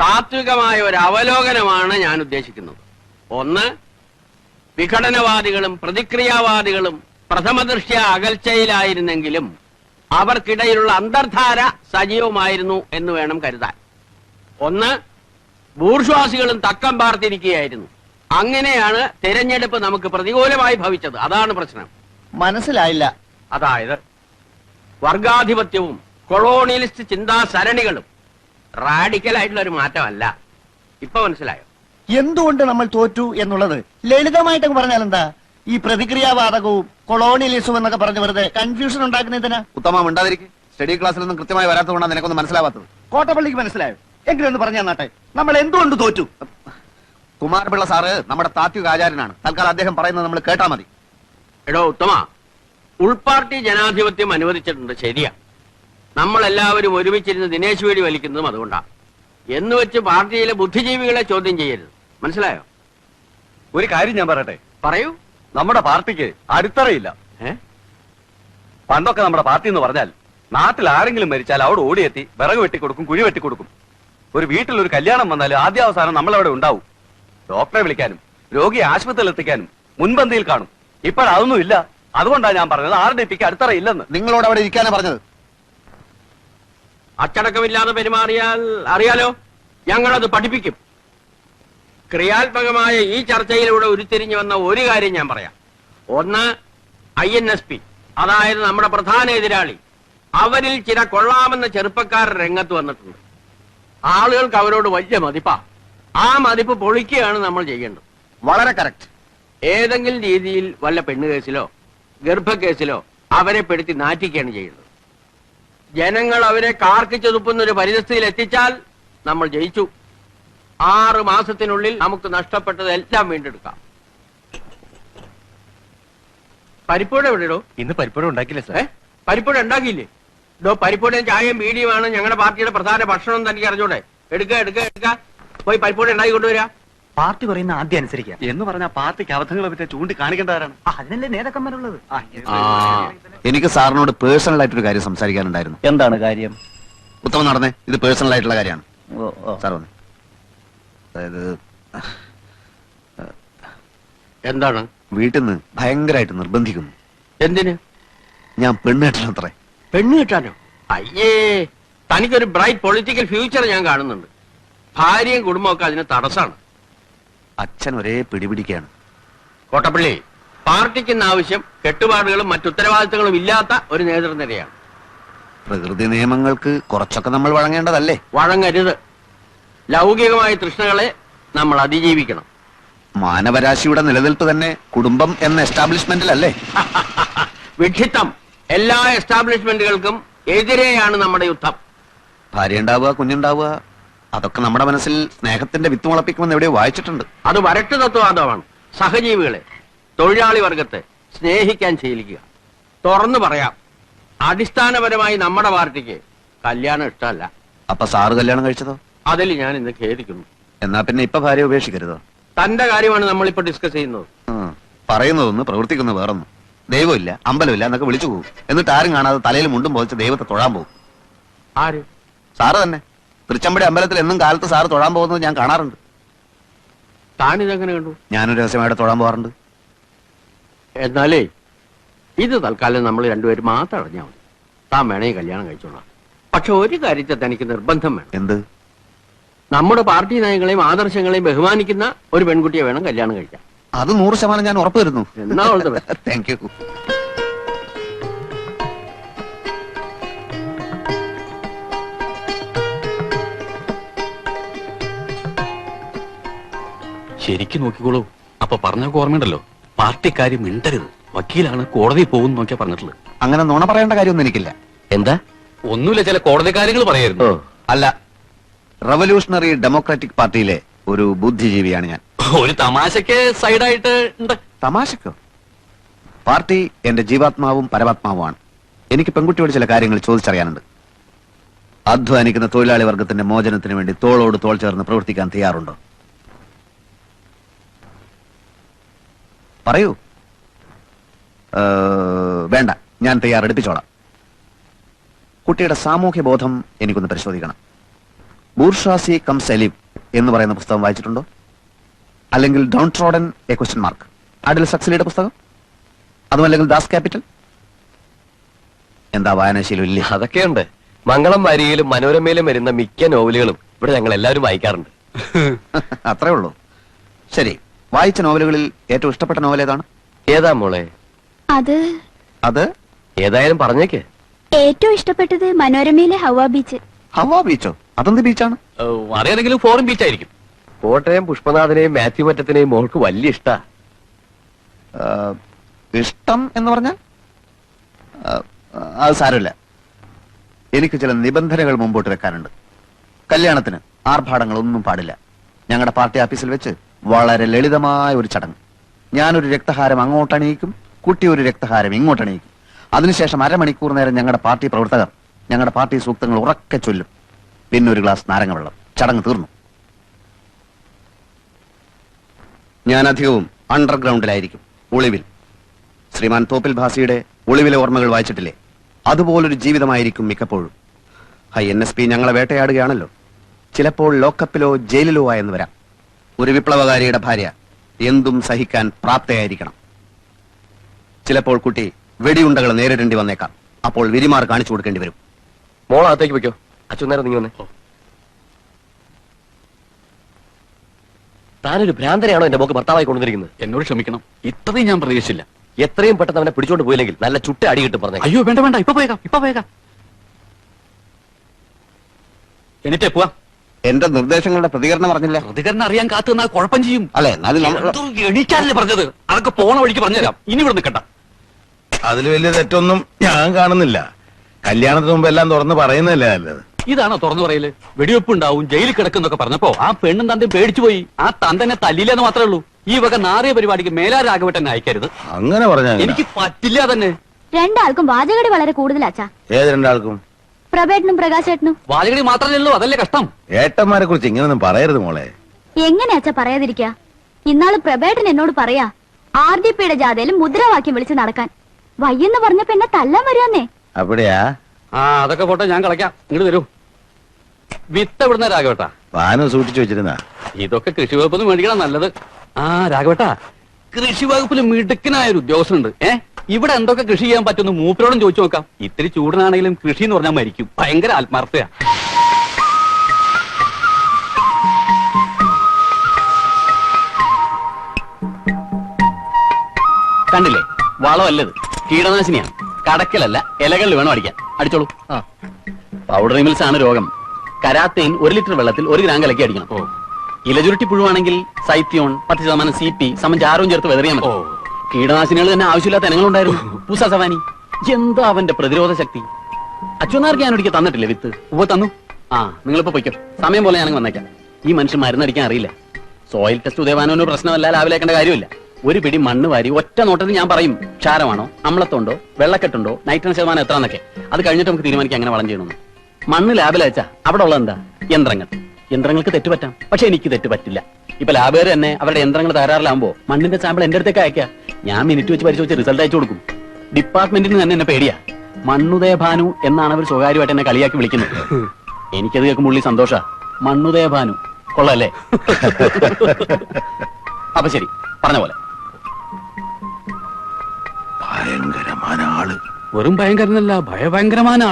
താത്വികമായ ഒരു അവലോകനമാണ് ഞാൻ ഉദ്ദേശിക്കുന്നത്. ഒന്ന്, വിഘടനവാദികളും പ്രതിക്രിയാവാദികളും പ്രഥമദൃഷ്ട്യ അകൽച്ചയിലായിരുന്നെങ്കിലും അവർക്കിടയിലുള്ള അന്തർധാര സജീവമായിരുന്നു എന്ന് വേണം കരുതാൻ. ഒന്ന്, ബൂർഷ്വാസികളും തക്കം പാർത്തിരിക്കുകയായിരുന്നു. അങ്ങനെയാണ് തെരഞ്ഞെടുപ്പ് നമുക്ക് പ്രതികൂലമായി ഭവിച്ചത്. അതാണ് പ്രശ്നം. മനസ്സിലായില്ല. അതായത് വർഗാധിപത്യവും കൊളോണിയലിസ്റ്റ് ചിന്താസരണികളും റാഡിക്കലായിട്ടുള്ള ഒരു മാറ്റമല്ല. ഇപ്പൊ മനസ്സിലായോ എന്തുകൊണ്ട് നമ്മൾ തോറ്റു എന്നുള്ളത്? ലളിതമായിട്ടൊക്കെ പറഞ്ഞാൽ എന്താ? ഈ പ്രതിക്രിയാവാദകവും കൊളോണിയലിസവും എന്നൊക്കെ പറഞ്ഞ് വെറുതെ കൺഫ്യൂഷൻ ഉണ്ടാക്കുന്നതിനാ. ഉത്തമം ഉണ്ടാതിരിക്കും. സ്റ്റഡി ക്ലാസ്സിലൊന്നും കൃത്യമായി വരാത്തതുകൊണ്ടാണ് നിനക്കൊന്നും മനസ്സിലാവാത്തത്. കോട്ടപ്പള്ളിക്ക് മനസ്സിലായോ? എങ്കിലും ഒന്ന് പറഞ്ഞു തന്നാട്ടെ, നമ്മൾ എന്തുകൊണ്ട് തോറ്റു? കുമാരപിള്ള സാറ് നമ്മുടെ താത്വിക ആചാര്യനാണ്. തൽക്കാലം അദ്ദേഹം പറയുന്നത് നമ്മൾ കേട്ടാ മതി. എടോ ഉത്തമ, ഉൾപാർട്ടി ജനാധിപത്യം അനുവദിച്ചിട്ടുണ്ട്, ശരിയാ. നമ്മളെല്ലാവരും ഒരുമിച്ചിരുന്ന് ദിനേശ് വേടി വലിക്കുന്നതും അതുകൊണ്ടാണ്. എന്ന് വെച്ച് പാർട്ടിയിലെ ബുദ്ധിജീവികളെ ചോദ്യം ചെയ്യരുത്. മനസ്സിലായോ? ഒരു കാര്യം ഞാൻ പറയട്ടെ. പറയൂ. നമ്മുടെ പാർട്ടിക്ക് അടിത്തറയില്ല. പണ്ടൊക്കെ നമ്മുടെ പാർട്ടി എന്ന് പറഞ്ഞാൽ നാട്ടിൽ ആരെങ്കിലും മരിച്ചാൽ അവിടെ ഓടിയെത്തി വിറക് വെട്ടിക്കൊടുക്കും, കുഴി വെട്ടിക്കൊടുക്കും. ഒരു വീട്ടിൽ ഒരു കല്യാണം വന്നാൽ ആദ്യാവസാനം നമ്മളവിടെ ഉണ്ടാവും. ഡോക്ടറെ വിളിക്കാനും രോഗിയെ ആശുപത്രിയിൽ എത്തിക്കാനും മുൻപന്തിയിൽ കാണും. ഇപ്പോഴതൊന്നും ഇല്ല. അതുകൊണ്ടാണ് ഞാൻ പറഞ്ഞത് RDPക്ക് അടിത്തറയില്ലെന്ന്. നിങ്ങളോട് അവിടെ ഇരിക്കാനാ പറഞ്ഞത്. അച്ചടക്കമില്ലാതെ പെരുമാറിയാൽ അറിയാലോ, ഞങ്ങളത് പഠിപ്പിക്കും. ക്രിയാത്മകമായ ഈ ചർച്ചയിലൂടെ ഉരുത്തിരിഞ്ഞു വന്ന ഒരു കാര്യം ഞാൻ പറയാം. ഒന്ന്, INSP, അതായത് നമ്മുടെ പ്രധാന എതിരാളി. അവരിൽ ചില കൊള്ളാമെന്ന ചെറുപ്പക്കാർ രംഗത്ത് വന്നിട്ടുണ്ട്. ആളുകൾക്ക് അവരോട് വലിയ മതിപ്പാ. ആ മതിപ്പ് പൊളിക്കുകയാണ് നമ്മൾ ചെയ്യേണ്ടത്. വളരെ കറക്റ്റ്. ഏതെങ്കിലും രീതിയിൽ വല്ല പെണ്ണുകേസിലോ ഗർഭക്കേസിലോ അവരെ പെടുത്തി നാറ്റിക്കുകയാണ് ചെയ്യുന്നത്. ജനങ്ങൾ അവരെ കാർക്കിച്ചൊതുപ്പുന്ന ഒരു പരിതസ്ഥിതിയിൽ എത്തിച്ചാൽ നമ്മൾ ജയിച്ചു. 6 മാസത്തിനുള്ളിൽ നമുക്ക് നഷ്ടപ്പെട്ടതെല്ലാം വീണ്ടെടുക്കാം. പരിപ്പൂട എവിടെയോ? ഇന്ന് പരിപ്പൂട ഉണ്ടാക്കില്ല സാർ. പരിപ്പൂട ഉണ്ടാക്കിയില്ലേ? പരിപ്പൂടയും ചായയും ബീഡിയുമാണ് ഞങ്ങളുടെ പാർട്ടിയുടെ പ്രധാന ഭക്ഷണം. തനിക്ക് അറിഞ്ഞൂടെ? എടുക്ക പോയി പരിപ്പൂട ഉണ്ടാക്കി കൊണ്ടുവരാ. പാർട്ടി പറയുന്ന ആദ്യം അനുസരിക്കാം എന്ന് പറഞ്ഞാൽ പാർട്ടിക്ക് അബദ്ധങ്ങളെ പറ്റി ചൂണ്ടിക്കാണിക്കേണ്ടവരാണ്. അതിനല്ലേ നേതാക്കന്മാരുള്ളത്. എനിക്ക് സാറിനോട് പേഴ്സണൽ ആയിട്ടൊരു കാര്യം സംസാരിക്കാനുണ്ടായിരുന്നു. എന്താണ് കാര്യം? ഉത്തമം നടന്നേ. ഇത് പേഴ്സണൽ ആയിട്ടുള്ള കാര്യമാണ്. സാർ വന്നേ. അതായത് എന്താണ്? വീട്ടിൽ നിന്ന് ഭയങ്കരമായിട്ട് നിർബന്ധിക്കുന്നു. എന്തിന്? ഞാൻ പെണ്ണ് കെട്ടണത്രേ. പെണ്ണ് കിട്ടാനോ? അയ്യേ, തനിക്കൊരു ബ്രൈറ്റ് പൊളിറ്റിക്കൽ ഫ്യൂച്ചർ ഞാൻ കാണുന്നുണ്ട്. ഭാര്യയും കുടുംബമൊക്കെ അതിന് തടസ്സാണ്. അച്ഛൻ ഒരേ പിടിപിടിക്കുകയാണ്. കോട്ടപ്പള്ളി, പാർട്ടിക്കുന്ന ആവശ്യം കെട്ടുപാടുകളും മറ്റുത്തരവാദിത്തങ്ങളും ഇല്ലാത്ത ഒരു നേതൃനിരയാണ്. പ്രകൃതി നിയമങ്ങൾക്ക് കുറച്ചൊക്കെ നമ്മൾ വഴങ്ങേണ്ടതല്ലേ? വഴങ്ങരുത്. ലൗകികമായ തൃഷ്ണകളെ നമ്മൾ അതിജീവിക്കണം. മാനവരാശിയുടെ നിലനിൽപ്പ് തന്നെ കുടുംബം എന്ന എസ്റ്റാബ്ലിഷ്മെന്റിലല്ലേ? വിഡ്ഢിത്തം. എല്ലാ എസ്റ്റാബ്ലിഷ്മെന്റുകൾക്കും എതിരെയാണ് നമ്മുടെ യുദ്ധം. ഭാര്യ ഉണ്ടാവുക, കുഞ്ഞുണ്ടാവുക, അതൊക്കെ നമ്മുടെ മനസ്സിൽ സ്നേഹത്തിന്റെ വിത്ത് മുളപ്പിക്കുമെന്ന് എവിടെയോ വായിച്ചിട്ടുണ്ട്. അത് വരട്ട് തത്വവാദമാണ്. സഹജീവികളെ, തൊഴിലാളി വർഗത്തെ സ്നേഹിക്കാൻ ശീലിക്കുക. തുറന്നു പറയാം, അടിസ്ഥാനപരമായി നമ്മുടെ പാർട്ടിക്ക് കല്യാണം ഇഷ്ടമല്ല. അപ്പൊ സാറ് കല്യാണം കഴിച്ചതോ? അതിൽ ഞാൻ ഇന്ന് ഖേദിക്കുന്നു. എന്നാ പിന്നെ ഇപ്പൊ ഭാര്യ ഉപേക്ഷിക്കരുതോ? തന്റെ കാര്യമാണ് നമ്മളിപ്പോ ഡിസ്കസ് ചെയ്യുന്നത്. പറയുന്നതൊന്ന് പ്രവർത്തിക്കുന്ന വേറൊന്നും. ദൈവമില്ല, അമ്പലമില്ല എന്നൊക്കെ വിളിച്ചു പോകും. എന്നിട്ട് ആരും കാണാതെ തലയിൽ മുണ്ടും പോലിച്ച് ദൈവത്തെ തൊഴാൻ പോകും. ആര്? സാറ് തന്നെ. തൃച്ചമ്പടി അമ്പലത്തിൽ എന്നും കാലത്ത് സാറ് തൊഴാൻ പോകുന്നത് ഞാൻ കാണാറുണ്ട്. താനിതെങ്ങനെ കണ്ടു? ഞാനൊരു രഹസ്യമായിട്ട് തൊഴാൻ പോകാറുണ്ട്. എന്നാലേ ഇത് തൽക്കാലം നമ്മൾ രണ്ടുപേരും മാത്രം അറിഞ്ഞാൽ മതി. താൻ വേണമെങ്കിൽ കല്യാണം കഴിച്ചോളാം. പക്ഷെ ഒരു കാര്യത്തെ തനിക്ക് നിർബന്ധം വേണം. എന്ത്? നമ്മുടെ പാർട്ടി നയങ്ങളെയും ആദർശങ്ങളെയും ബഹുമാനിക്കുന്ന ഒരു പെൺകുട്ടിയെ വേണം കല്യാണം കഴിക്കാൻ. അത് 100% ഞാൻ ഉറപ്പ് തരുന്നു. എന്നാ താങ്ക് യു. ശരിക്കും നോക്കിക്കോളൂ. അപ്പൊ പറഞ്ഞൊക്കെ ഓർമ്മയുണ്ടല്ലോ, പാർട്ടിക്കാര്യം മിണ്ടരുത്, വക്കീലാണ്, കോടതിയിൽ പോകുന്നു നോക്കിയാ പറഞ്ഞിട്ടുള്ളത്. അങ്ങനെ നുണ പറയേണ്ട കാര്യമൊന്നും എനിക്കില്ല. എന്താ? ഒന്നുമില്ല, ചില കോടതി കാര്യങ്ങൾ പറയായിരുന്നു. അല്ല, റവല്യൂഷണറി ഡെമോക്രാറ്റിക് പാർട്ടിയിലെ ഒരു ബുദ്ധിജീവിയാണ് ഞാൻ. ഒരു തമാശക്ക് സൈഡായിട്ട് ഉണ്ട്. തമാശക്കോ? പാർട്ടി എന്റെ ജീവാത്മാവും പരമാത്മാവുമാണ്. എനിക്ക് പെൺകുട്ടിയോട് ചില കാര്യങ്ങൾ ചോദിച്ചറിയാനുണ്ട്. അധ്വാനിക്കുന്ന തൊഴിലാളി വർഗത്തിന്റെ മോചനത്തിന് വേണ്ടി തോളോട് തോൾ ചേർന്ന് പ്രവർത്തിക്കാൻ തയ്യാറുണ്ടോ? പറയൂ. വേണ്ട, ഞാൻ തയ്യാറെടുപ്പിച്ചോളാം. കുട്ടിയുടെ സാമൂഹ്യ ബോധം എനിക്കൊന്ന് പരിശോധിക്കണം. ബൂർഷാസി കം സലീം എന്ന് പറയുന്ന പുസ്തകം വായിച്ചിട്ടുണ്ടോ? അല്ലെങ്കിൽ downtrodden a question mark, അഡിൽ സക്സലിയുടെ പുസ്തകം? അതുമല്ലെങ്കിൽ ദാസ് ക്യാപിറ്റൽ? എന്താ വായനാശീലം ഇല്ലേ? അതൊക്കെയുണ്ട്. മംഗളം വാരികയിലും മനോരമയിലും വരുന്ന മിക്ക നോവലുകളും ഇവിടെ ഞങ്ങൾ എല്ലാവരും വായിക്കാറുണ്ട്. അത്രേ ഉള്ളൂ. ശരി, വായിച്ച നോവലുകളിൽ ഏറ്റവും ഇഷ്ടപ്പെട്ട നോവൽ ഏതാണ്? ഏതാ മോളെ? അത് ഏതായാലും പറഞ്ഞേക്ക്. ഏറ്റവും ഇഷ്ടപ്പെട്ടത് മനോരമയിലെ ഹവ ബീച്ച്. ഹവാ ബീച്ചോ? അതെന്ത് ബീച്ചാണ്? അറിയാതെങ്കിലും ഫോറിൻ ബീച്ച് ആയിരിക്കും. കോട്ടയം പുഷ്പനാഥനെയും മാത്യു മറ്റത്തിനെയും മോൾക്ക് വലിയ ഇഷ്ടാ. ഇഷ്ടം എന്ന് പറഞ്ഞാൽ അത് സാരമില്ല. എനിക്ക് ചില നിബന്ധനകൾ മുമ്പോട്ട് വെക്കാനുണ്ട്. കല്യാണത്തിന് ആർഭാടങ്ങളൊന്നും പാടില്ല. ഞങ്ങളുടെ പാർട്ടി ഓഫീസിൽ വെച്ച് വളരെ ലളിതമായ ഒരു ചടങ്ങ്. ഞാനൊരു രക്തഹാരം അങ്ങോട്ടണിയിക്കും, കുട്ടി ഒരു രക്തഹാരം ഇങ്ങോട്ടണിയിക്കും. അതിനുശേഷം അരമണിക്കൂർ നേരം ഞങ്ങളുടെ പാർട്ടി പ്രവർത്തകർ ഞങ്ങളുടെ പാർട്ടി സൂക്തങ്ങൾ ഉറക്കെ ചൊല്ലും. പിന്നെ ഒരു ഗ്ലാസ് നാരങ്ങ വെള്ളം. ചടങ്ങ് തീർന്നു. ഞാൻ അധികവും അണ്ടർഗ്രൗണ്ടിലായിരിക്കും, ഒളിവിൽ. ശ്രീമാൻ തോപ്പിൽ ഭാസിയുടെ ഒളിവിലെ ഓർമ്മകൾ വായിച്ചിട്ടില്ലേ? അതുപോലൊരു ജീവിതമായിരിക്കും മിക്കപ്പോഴും. NSP ഞങ്ങളെ വേട്ടയാടുകയാണല്ലോ. ചിലപ്പോൾ ലോക്കപ്പിലോ ജയിലിലോ ആയെന്ന് വരാം. ഒരു വിപ്ലവകാരിയുടെ ഭാര്യ എന്തും സഹിക്കാൻ പ്രാപ്തയായിരിക്കണം. ചിലപ്പോൾ കുട്ടി വെടിയുണ്ടകൾ നേരിടേണ്ടി വന്നേക്കാം. അപ്പോൾ വിരിമാർ കാണിച്ചു കൊടുക്കേണ്ടി വരും. മോൾ അകത്തേക്ക് വെക്കോ. അച്ഛൻ നേരം നീ വന്നേ. താനൊരു ഭ്രാന്തനെയാണോ എന്റെ മോക്ക് ഭർത്താവായി കൊണ്ടുവന്നിരിക്കുന്നത്? എന്നോട് ക്ഷമിക്കണം, ഇത്രയും ഞാൻ പ്രതീക്ഷിച്ചില്ല. എത്രയും പെട്ടെന്ന് അവനെ പിടിച്ചോണ്ട് പോയില്ലെങ്കിൽ നല്ല ചുട്ട അടി കിട്ടും. പറഞ്ഞേ. അയ്യോ വേണ്ട വേണ്ട, ഇപ്പൊ പോയേക്കാം. എന്നിട്ടേ പോവാ. എന്റെ നിർദ്ദേശങ്ങളുടെ പ്രതികരണം പറഞ്ഞില്ല. പ്രതികരണം അറിയാൻ കാത്തു നിന്നാൽ കുഴപ്പം ചെയ്യും. അല്ലെ, എന്നാലും നമ്മൾ എണീക്കാനല്ലേ പറഞ്ഞത്? അതൊക്കെ പോണ വഴിക്ക് പറഞ്ഞുതരാം. ഇനി ഇവിടെ നിൽക്കണ്ട. അതിൽ വലിയ തെറ്റൊന്നും ഞാൻ കാണുന്നില്ല. കല്യാണത്തിന് മുമ്പ് എല്ലാം തുറന്ന് പറയുന്നതല്ലേ നല്ലത്. ഇതാണോ തുറന്നു പറയല്? വെടിവെപ്പ് ഉണ്ടാവും, ജയിലിൽ കിടക്കുന്നൊക്കെ പറഞ്ഞപ്പോ ആ പെണ്ണും തന്തയും പേടിച്ചു പോയി. ആ തന്തനെ തല്ലില്ലെന്ന് മാത്രമേ ഉള്ളൂ. ഈ വക നാറിയ പരിപാടിക്ക് മേലാ രാഘവട്ടനെ അയക്കരുത്. അങ്ങനെ പറഞ്ഞാ എനിക്ക് പറ്റില്ല തന്നെ. രണ്ടാൾക്കും വാചകടി വളരെ കൂടുതലാച്ചാ. ഏത് രണ്ടാൾക്കും? പ്രഭേട്ടനും പ്രകാശേട്ടനും. വാചകടി മാത്രമേ ഉള്ളൂ, അതല്ലേ കഷ്ടം. ഏട്ടന്മാരെ കുറിച്ച് ഇങ്ങനൊന്നും പറയരുത് മോളെ. എങ്ങനെയാച്ചാ പറയാതിരിക്കാ? ഇന്നാള് പ്രഭേട്ടൻ എന്നോട് പറയാ RDPയുടെ ജാഥയിൽ മുദ്രാവാക്യം വിളിച്ച് നടക്കാൻ. വയ്യെന്ന് പറഞ്ഞപ്പോ എന്നെ തല്ലാൻ വരുന്നേ. അവിടെയാ? അതൊക്കെ പോട്ടെ, ഞാൻ കളയ്ക്കാം. ഇങ്ങോട്ട് തരൂ. വിത്ത് എവിടുന്ന രാഘവട്ടാ? വാനം സൂക്ഷിച്ചു വെച്ചിരുന്ന. ഇതൊക്കെ കൃഷി വകുപ്പിൽ മേടിക്കണം നല്ലത്. രാഘവട്ടാ, കൃഷി വകുപ്പിൽ മിടുക്കനായ ഒരു ഉദ്യോഗസ്ഥനുണ്ട്. ഇവിടെ എന്തൊക്കെ കൃഷി ചെയ്യാൻ പറ്റുമെന്ന് മൂപ്പരോടും ചോദിച്ചു നോക്കാം. ഇത്തിരി ചൂടനാണെങ്കിലും കൃഷി എന്ന് പറഞ്ഞാൽ മരിക്കും. ഭയങ്കര ആത്മാർത്ഥയാ. കണ്ടില്ലേ, വളമല്ലത്, കീടനാശിനിയാണ്. കടക്കലല്ല, ഇലകളിൽ വേണം അടിക്കാൻ. അടിച്ചോളൂ. പൗഡർ മിൽസ് ആണ് രോഗം. കരാത്തേൻ 1 ലിറ്റർ വെള്ളത്തിൽ 1 ഗ്രാം കലക്കി അടിക്കണം. ഇലചുരുട്ടി പുഴുവാണെങ്കിൽ സൈത്യോൺ 10% CP ചാരവും ചേർത്ത് വെതറിയാൽ മതി. കീടനാശിനികൾ തന്നെ ആവശ്യമില്ലാത്ത ഇനങ്ങളുണ്ടായിരുന്നു. പൂസ സവാനി. എന്താ അവന്റെ പ്രതിരോധ ശക്തി! അച്ഛനാർക്ക് ഞാൻ ഒരിക്കൽ തന്നിട്ടില്ലേ വിത്ത്? തന്നു. നിങ്ങളിപ്പോ പൊയ്ക്കോ, സമയം പോലെ ഞാനങ്ങ് വന്നേക്കാം. ഈ മനുഷ്യൻ മരുന്നടിക്കാൻ അറിയില്ല. സോയിൽ ടെസ്റ്റ് ഉദയവാനൊരു പ്രശ്നമല്ല, ലാവിലേക്കേണ്ട കാര്യമില്ല. ഒരു പിടി മണ്ണ് വാരി ഒറ്റ നോട്ടത്തിൽ ഞാൻ പറയും ക്ഷാരമാണോ, അമ്ലത്തുണ്ടോ, വെള്ളക്കെട്ടുണ്ടോ, നൈട്രജൻ ശതമാനം എത്രന്നൊക്കെ. അത് കഴിഞ്ഞിട്ട് നമുക്ക് തീരുമാനിക്കാം എങ്ങനെ വളം ചെയ്യണമെന്ന്. മണ്ണ് ലാബിൽ അയച്ചാ അവിടെ ഉള്ളത് എന്താ? യന്ത്രങ്ങൾക്ക് തെറ്റുപറ്റാം, പക്ഷെ എനിക്ക് തെറ്റ് പറ്റില്ല. ഇപ്പൊ ലാബുകാർ തന്നെ അവരുടെ യന്ത്രങ്ങൾ തകരാറിലാകുമ്പോ മണ്ണിന്റെ സാമ്പിൾ എന്റെ അടുത്തേക്ക് അയക്കാം. ഞാൻ മിനിറ്റ് വെച്ച് പരിശോധിച്ച് റിസൾട്ട് അയച്ചു കൊടുക്കും. ഡിപ്പാർട്ട്മെന്റിന് തന്നെ എന്നെ പേടിയാ. മണ്ണുദയ ഭാനു എന്നാണ് അവർ സ്വകാര്യമായിട്ട് എന്നെ കളിയാക്കി വിളിക്കുന്നത്. എനിക്കത് കേൾക്കുമ്പോൾ ഉള്ളി സന്തോഷ. മണ്ണുദയ ഭാനു കൊള്ളല്ലേ? അപ്പൊ ശരി, പറഞ്ഞ പോലെ. ഭയങ്കരമായ ആള്. വെറും ഭയങ്കരനല്ല, ഭയഭയങ്കരമായ ആള്.